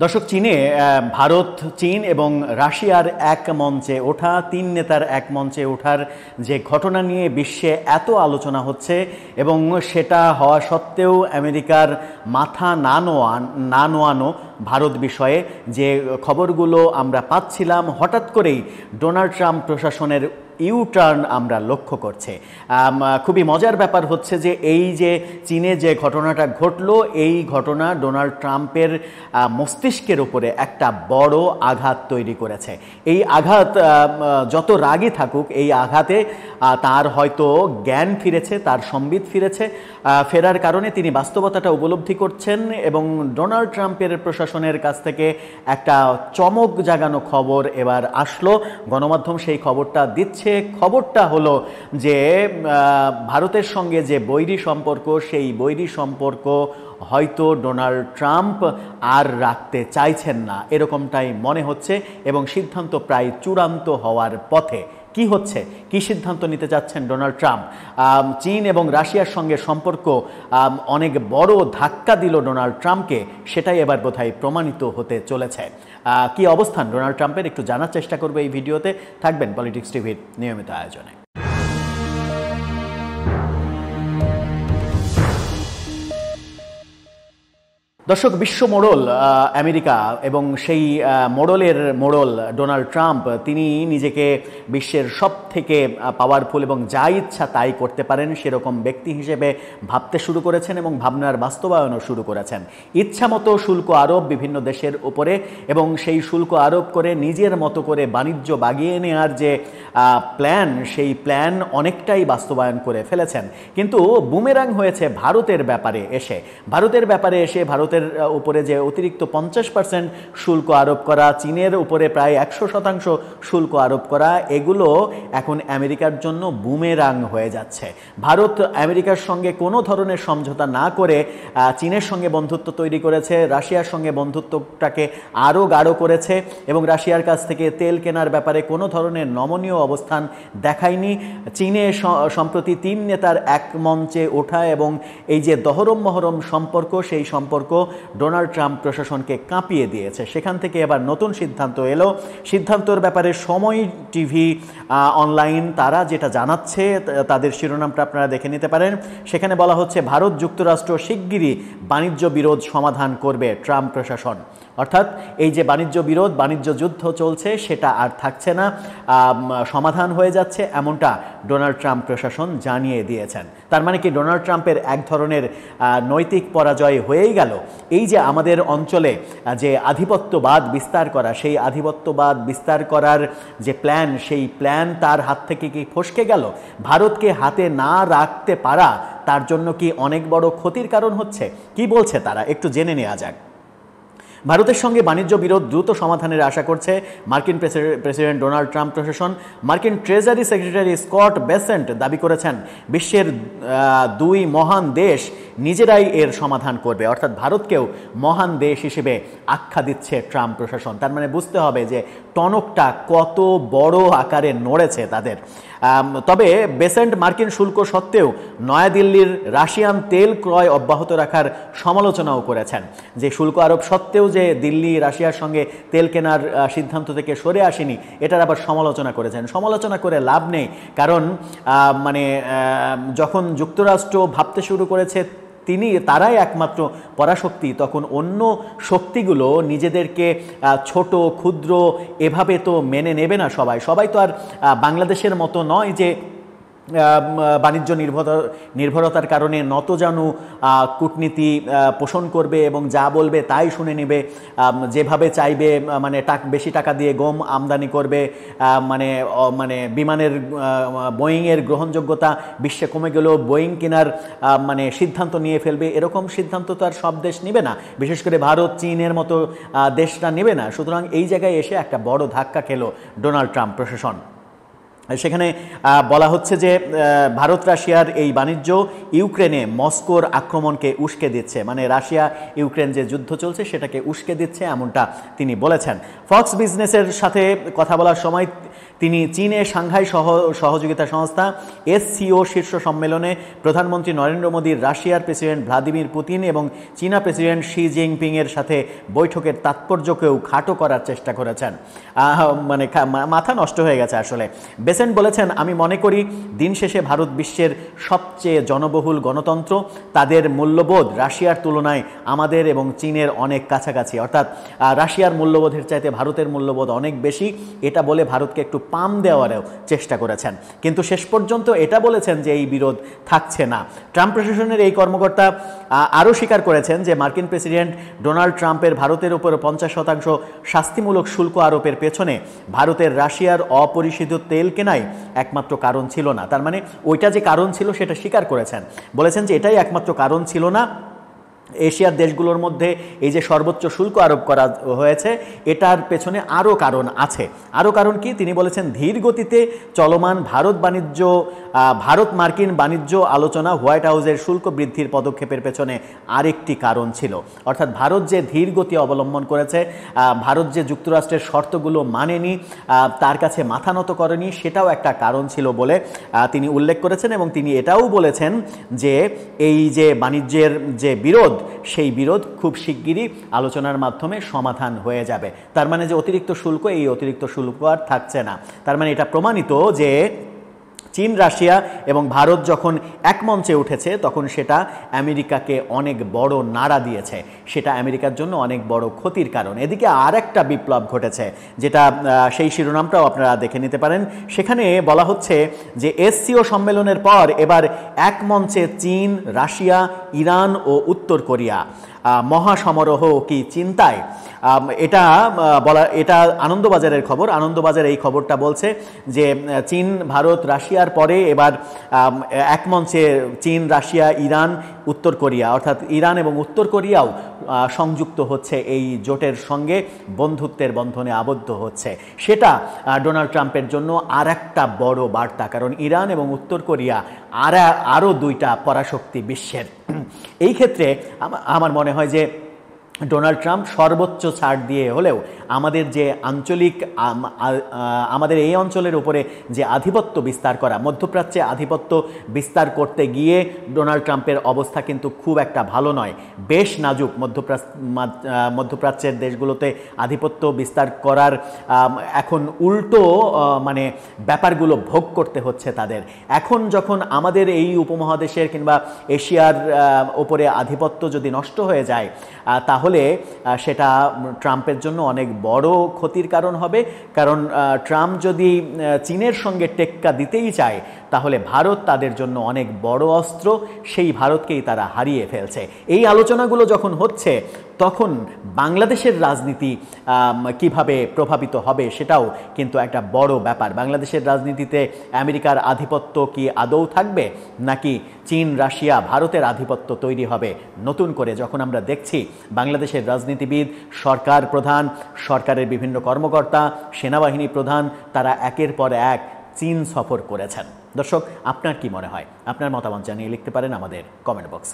দর্শক, চীনে ভারত, চীন এবং রাশিয়ার এক মঞ্চে ওঠা, তিন নেতার এক মঞ্চে ওঠার যে ঘটনা নিয়ে বিশ্বে এত আলোচনা হচ্ছে এবং সেটা হওয়া সত্ত্বেও আমেরিকার মাথা না নোয়ানো ভারত বিষয়ে যে খবরগুলো আমরা পাচ্ছিলাম, হঠাৎ করেই ডোনাল্ড ট্রাম্প প্রশাসনের ইউটার্ন আমরা লক্ষ্য করছে। খুবই মজার ব্যাপার হচ্ছে যে এই যে চীনে যে ঘটনাটা ঘটলো, এই ঘটনা ডোনাল্ড ট্রাম্পের মস্তিষ্কের উপরে একটা বড় আঘাত তৈরি করেছে। এই আঘাত যত রাগই থাকুক, এই আঘাতে তার হয়তো জ্ঞান ফিরেছে, তার সম্বিত ফিরেছে। ফেরার কারণে তিনি বাস্তবতাটা উপলব্ধি করছেন এবং ডোনাল্ড ট্রাম্পের প্রশাসনের কাছ থেকে একটা চমক জাগানো খবর এবার আসলো। গণমাধ্যম সেই খবরটা দিচ্ছে। খবরটা হলো যে ভারতের সঙ্গে যে বৈরী সম্পর্ক, সেই বৈরী সম্পর্ক হয়তো ডোনাল্ড ট্রাম্প আর রাখতে চাইছেন না, এরকমটাই মনে হচ্ছে এবং সিদ্ধান্ত প্রায় চূড়ান্ত হওয়ার পথে। কি হচ্ছে, কি সিদ্ধান্ত নিতে যাচ্ছেন ডোনাল্ড ট্রাম্প? চীন এবং রাশিয়ার সঙ্গে সম্পর্ক অনেক বড় ধাক্কা দিল ডোনাল্ড ট্রাম্পকে, সেটাই এবার বোধহয় প্রমাণিত হতে চলেছে। কি অবস্থান ডোনাল্ড ট্রাম্পের একটু জানার চেষ্টা করবে এই ভিডিওতে। থাকবেন পলিটিক্স টিভির নিয়মিত আয়োজনে। দর্শক, বিশ্ব মোড়ল আমেরিকা এবং সেই মোড়লের মোড়ল ডোনাল্ড ট্রাম্প, তিনি নিজেকে বিশ্বের সব থেকে পাওয়ারফুল এবং যা ইচ্ছা তাই করতে পারেন সেরকম ব্যক্তি হিসেবে ভাবতে শুরু করেছেন এবং ভাবনার বাস্তবায়নও শুরু করেছেন। ইচ্ছামতো শুল্ক আরোপ বিভিন্ন দেশের উপরে এবং সেই শুল্ক আরোপ করে নিজের মতো করে বাণিজ্য বাগিয়ে নেওয়ার যে প্ল্যান, সেই প্ল্যান অনেকটাই বাস্তবায়ন করে ফেলেছেন। কিন্তু বুমেরাং হয়েছে ভারতের ব্যাপারে এসে। ভারতের উপরে যে অতিরিক্ত 50% শুল্ক আরোপ করা, চীনের উপরে প্রায় 100% শুল্ক আরোপ করা, এগুলো এখন আমেরিকার জন্য বুমেরাং হয়ে যাচ্ছে। ভারত আমেরিকার সঙ্গে কোনো ধরনের সমঝোতা না করে চীনের সঙ্গে বন্ধুত্ব তৈরি করেছে, রাশিয়ার সঙ্গে বন্ধুত্বটাকে আরও গাঢ় করেছে এবং রাশিয়ার কাছ থেকে তেল কেনার ব্যাপারে কোনো ধরনের নমনীয় অবস্থান দেখায়নি। চীনে সম্প্রতি তিন নেতার এক মঞ্চে ওঠা এবং এই যে দহরম মহরম সম্পর্ক, সেই সম্পর্ক ডোনাল্ড ট্রাম্প প্রশাসনকে কাঁপিয়ে দিয়েছে। সেখান থেকে এবার নতুন সিদ্ধান্ত এলো। সিদ্ধান্তর ব্যাপারে সময় টিভি অনলাইন তারা যেটা জানাচ্ছে, তাদের শিরোনামটা আপনারা দেখে নিতে পারেন। সেখানে বলা হচ্ছে, ভারত যুক্তরাষ্ট্র শিগগিরই বাণিজ্য বিরোধ সমাধান করবে ট্রাম্প প্রশাসন। অর্থাৎ এই যে বাণিজ্য বিরোধ, বাণিজ্য যুদ্ধ চলছে, সেটা আর থাকছে না, সমাধান হয়ে যাচ্ছে, এমনটা ডোনাল্ড ট্রাম্প প্রশাসন জানিয়ে দিয়েছেন। তার মানে কি ডোনাল্ড ট্রাম্পের এক ধরনের নৈতিক পরাজয় হয়েই গেল? এই যে আমাদের অঞ্চলে যে আধিপত্যবাদ বিস্তার করা, সেই আধিপত্যবাদ বিস্তার করার যে প্ল্যান, সেই প্ল্যান তার হাত থেকে কি ফসকে গেল? ভারতকে হাতে না রাখতে পারা তার জন্য কি অনেক বড় ক্ষতির কারণ হচ্ছে? কি বলছে তারা, একটু জেনে নেওয়া যাক। ভারতের সঙ্গে বাণিজ্য বিরোধ দ্রুত সমাধানের আশা করছে মার্কিন প্রেসিডেন্ট ডোনাল্ড ট্রাম্প প্রশাসন। মার্কিন ট্রেজারি সেক্রেটারি স্কট বেসেন্ট দাবি করেছেন, বিশ্বের দুই মহান দেশ নিজেরাই এর সমাধান করবে। অর্থাৎ ভারতকেও মহান দেশ হিসেবে আখ্যা দিচ্ছে ট্রাম্প প্রশাসন। তার মানে বুঝতে হবে যে টনকটা কত বড় আকারে নড়েছে তাদের। তবে বেসেন্ট মার্কিন শুল্ক সত্ত্বেও নয়াদিল্লির রাশিয়ান তেল ক্রয় অব্যাহত রাখার সমালোচনাও করেছেন। যে শুল্ক আরোপ সত্ত্বেও যে দিল্লি রাশিয়ার সঙ্গে তেল কেনার সিদ্ধান্ত থেকে সরে আসেনি, এটার আবার সমালোচনা করেছেন। সমালোচনা করে লাভ নেই, কারণ যখন যুক্তরাষ্ট্র ভাবতে শুরু করেছে তারাই একমাত্র পরাশক্তি, তখন অন্য শক্তিগুলো নিজেদেরকে ছোট ক্ষুদ্র এভাবে তো মেনে নেবে না। সবাই তো আর বাংলাদেশের মতো নয় যে বাণিজ্য নির্ভরতার কারণে নতজানু কূটনীতি পোষণ করবে এবং যা বলবে তাই শুনে নেবে, যেভাবে চাইবে মানে বেশি টাকা দিয়ে গম আমদানি করবে, মানে বিমানের বোয়িংয়ের গ্রহণযোগ্যতা বিশ্বে কমে গেলেও বোয়িং কেনার সিদ্ধান্ত নিয়ে ফেলবে। এরকম সিদ্ধান্ত তো আর সব দেশ নেবে না, বিশেষ করে ভারত, চীনের মতো দেশটা নেবে না। সুতরাং এই জায়গায় এসে একটা বড় ধাক্কা খেলো ডোনাল্ড ট্রাম্প প্রশাসন। সেখানে বলা হচ্ছে যে ভারত রাশিয়ার এই বাণিজ্য ইউক্রেনে মস্কোর আক্রমণকে উস্কে দিচ্ছে, মানে রাশিয়া ইউক্রেন যে যুদ্ধ চলছে সেটাকে উস্কে দিচ্ছে, এমনটা তিনি বলেছেন। ফক্স বিজনেসের সাথে কথা বলার সময় তিনি চীনে সাংহাই সহযোগিতা সংস্থা SCO শীর্ষ সম্মেলনে প্রধানমন্ত্রী নরেন্দ্র মোদীর রাশিয়ার প্রেসিডেন্ট ভ্লাদিমির পুতিন এবং চীনা প্রেসিডেন্ট শি জিনপিংয়ের সাথে বৈঠকের তাৎপর্যকেও খাটো করার চেষ্টা করেছেন। মানে মাথা নষ্ট হয়ে গেছে আসলে। বেসেন্ট বলেছেন, আমি মনে করি দিন শেষে ভারত বিশ্বের সবচেয়ে জনবহুল গণতন্ত্র। তাদের মূল্যবোধ রাশিয়ার তুলনায় আমাদের এবং চীনের অনেক কাছাকাছি, অর্থাৎ রাশিয়ার মূল্যবোধের চাইতে ভারতের মূল্যবোধ অনেক বেশি। এটা বলে ভারতকে একটু পাম দেওয়ারও চেষ্টা করেছেন, কিন্তু শেষ পর্যন্ত এটা বলেছেন যে এই বিরোধ থাকছে না। ট্রাম্প প্রশাসনের এই কর্মকর্তা আরও স্বীকার করেছেন যে মার্কিন প্রেসিডেন্ট ডোনাল্ড ট্রাম্পের ভারতের উপর 50% শাস্তিমূলক শুল্ক আরোপের পেছনে ভারতের রাশিয়ার অপরিশোধিত তেল কেনাই একমাত্র কারণ ছিল না। তার মানে ওইটা যে কারণ ছিল সেটা স্বীকার করেছেন, বলেছেন যে এটাই একমাত্র কারণ ছিল না। এশিয়ার দেশগুলোর মধ্যে এই যে সর্বোচ্চ শুল্ক আরোপ করা হয়েছে এটার পেছনে আরও কারণ আছে। আরও কারণ কি? তিনি বলেছেন ধীর গতিতে চলমান ভারত মার্কিন বাণিজ্য আলোচনা হোয়াইট হাউসের শুল্ক বৃদ্ধির পদক্ষেপের পেছনে আরেকটি কারণ ছিল। অর্থাৎ ভারত যে ধীর গতি অবলম্বন করেছে, ভারত যে যুক্তরাষ্ট্রের শর্তগুলো মানেনি, তার কাছে মাথা নত করেনি, সেটাও একটা কারণ ছিল বলে তিনি উল্লেখ করেছেন। এবং তিনি এটাও বলেছেন যে এই যে বাণিজ্যের যে বিরোধ, সেই বিরোধ খুব শিগগিরই আলোচনার মাধ্যমে সমাধান হয়ে যাবে। তার মানে যে অতিরিক্ত শুল্ক, এই অতিরিক্ত শুল্ক আর থাকছে না। তার মানে এটা প্রমাণিত যে চীন, রাশিয়া এবং ভারত যখন এক মঞ্চে উঠেছে তখন সেটা আমেরিকাকে অনেক বড় নাড়া দিয়েছে, সেটা আমেরিকার জন্য অনেক বড় ক্ষতির কারণ। এদিকে আর একটা বিপ্লব ঘটেছে, যেটা সেই শিরোনামটাও আপনারা দেখে নিতে পারেন। সেখানে বলা হচ্ছে যে SCO সম্মেলনের পর এবার এক মঞ্চে চীন, রাশিয়া, ইরান ও উত্তর কোরিয়া। মহাসমারোহ কি চিন্তায়? এটা আনন্দবাজারের খবর। আনন্দবাজার এই খবরটা বলছে যে চীন, ভারত, রাশিয়ার পরে এবার এক মঞ্চে চীন, রাশিয়া, ইরান, উত্তর কোরিয়া, অর্থাৎ ইরান এবং উত্তর কোরিয়াও সংযুক্ত হচ্ছে এই জোটের সঙ্গে, বন্ধুত্বের বন্ধনে আবদ্ধ হচ্ছে। সেটা ডোনাল্ড ট্রাম্পের জন্য আর একটা বড় বার্তা, কারণ ইরান এবং উত্তর কোরিয়া আরও দুইটা পরাশক্তি বিশ্বের। এই ক্ষেত্রে আমার মনে হয় যে ডোনাল্ড ট্রাম্প সর্বোচ্চ ছাড় দিয়ে হলেও আমাদের যে আঞ্চলিক আমাদের এই অঞ্চলের উপরে যে আধিপত্য বিস্তার করা, মধ্যপ্রাচ্যে আধিপত্য বিস্তার করতে গিয়ে ডোনাল্ড ট্রাম্পের অবস্থা কিন্তু খুব একটা ভালো নয়, বেশ নাজুক। মধ্যপ্রাচ্যের দেশগুলোতে আধিপত্য বিস্তার করার এখন উল্টো মানে ব্যাপারগুলো ভোগ করতে হচ্ছে তাদের। এখন যখন আমাদের এই উপমহাদেশের কিংবা এশিয়ার ওপরে আধিপত্য যদি নষ্ট হয়ে যায়, তাহলে সেটা ট্রাম্পের জন্য অনেক বড় ক্ষতির কারণ হবে। কারণ ট্রাম্প যদি চীনের সঙ্গে টেক্কা দিতেই চায়, তাহলে ভারত তাদের জন্য অনেক বড় অস্ত্র, সেই ভারতকেই তারা হারিয়ে ফেলছে। এই আলোচনাগুলো যখন হচ্ছে তখন বাংলাদেশের রাজনীতি কিভাবে প্রভাবিত হবে সেটাও কিন্তু একটা বড় ব্যাপার। বাংলাদেশের রাজনীতিতে আমেরিকার আধিপত্য কি আদৌ থাকবে, নাকি চীন, রাশিয়া, ভারতের আধিপত্য তৈরি হবে নতুন করে? যখন আমরা দেখছি বাংলাদেশের রাজনীতিবিদ, সরকার প্রধান, সরকারের বিভিন্ন কর্মকর্তা, সেনাবাহিনী প্রধান, তারা একের পর এক চীন সফর করেছেন। দর্শক, আপনার কি মনে হয়? আপনার মতামত জানিয়ে লিখতে পারেন আমাদের কমেন্ট বক্সে।